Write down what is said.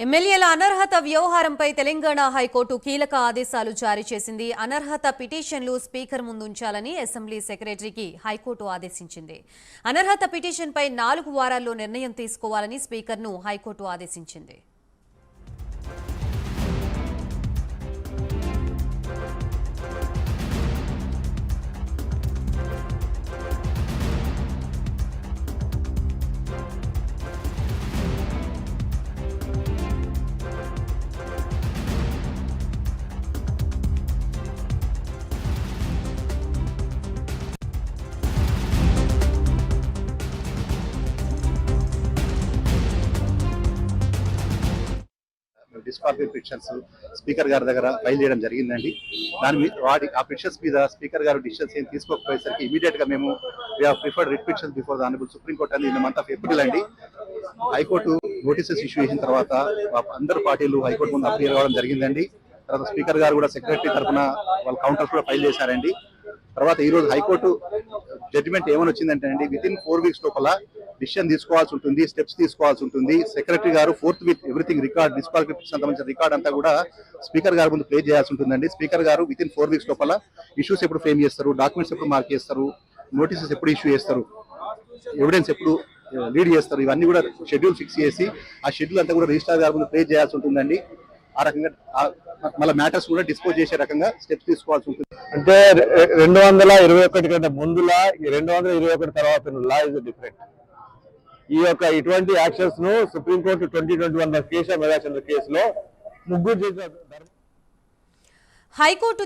ఎమ్మెల్యేల అనర్హత వ్యవహారంపై తెలంగాణ హైకోర్టు కీలక ఆదేశాలు జారీ చేసింది. అనర్హత పిటిషన్లు స్పీకర్ ముందుంచాలని అసెంబ్లీ సెక్రటరీకి హైకోర్టు ఆదేశించింది. అనర్హత పిటిషన్పై 4 వారాల్లో నిర్ణయం తీసుకోవాలని స్పీకర్ను హైకోర్టు ఆదేశించింది. డిస్క్వాలిఫై పిటిషన్స్ స్పీకర్ గారి దగ్గర ఫైల్ చేయడం జరిగిందండి. ఆ పిటిషన్స్ మీద స్పీకర్ గారు డిసిషన్స్ ఏం తీసుకోకపోయేసరికి ఇమీడియట్ గా మేము preferred writ petitions before the honourable supreme court అని ఇన్ మంత్ ఆఫ్ ఏప్రిల్ అండి హైకోర్టు నోటీసెస్ ఇష్యూ చేసిన తర్వాత అందరు పార్టీలు హైకోర్టు ముందు అప్పీల్ అవ్వడం జరిగిందండి. తర్వాత స్పీకర్ గారు కూడా సెక్రటరీ తరఫున వాళ్ళ కౌంటర్స్ కూడా ఫైల్ చేశారండి. తర్వాత ఈ రోజు హైకోర్టు జడ్జిమెంట్ ఏమని వచ్చిందంటే అండి, విత్ ఇన్ 4 వీక్స్ లోపల డిసిషన్ తీసుకోవాల్సి ఉంటుంది, స్టెప్స్ తీసుకోవాల్సి ఉంటుంది. సెక్రటరీ గారు fourth with everything record disqualification సంబంధించిన రికార్డ్ అంతా కూడా స్పీకర్ గారి ముందు ప్లే చేయాల్సి ఉంటుందండి. స్పీకర్ గారు విత్ ఇన్ 4 వీక్స్ లోపల ఇష్యూస్ ఎప్పుడు ఫ్రేమ్ చేస్తారు, డాక్యుమెంట్స్ ఎప్పుడు మార్క్ చేస్తారు, నోటీసెస్ ఎప్పుడు ఇష్యూ చేస్తారు, ఎవిడెన్స్ ఎప్పుడు లీడ్ చేస్తారు, ఇవన్నీ కూడా షెడ్యూల్ ఫిక్స్ చేసి ఆ షెడ్యూల్ అంతా కూడా రిజిస్ట్రార్ గారి ముందు ప్లే చేయాల్సి ఉంటుందండి. ఆ రకంగా మళ్ళీ మ్యాటర్స్ కూడా డిస్పోజ్ చేసే రకంగా స్టెప్స్ తీసుకోవాల్సి ఉంటుంది. అంటే 221 కంటే ముందులా 221 తర్వాత లా ఇస్ డిఫరెంట్. ఈ యొక్క ఇటువంటి యాక్షన్స్ ను సుప్రీంకోర్టు 2021 కేశవ మేధాచంద్ర కేసులో ముగ్గురు హైకోర్టు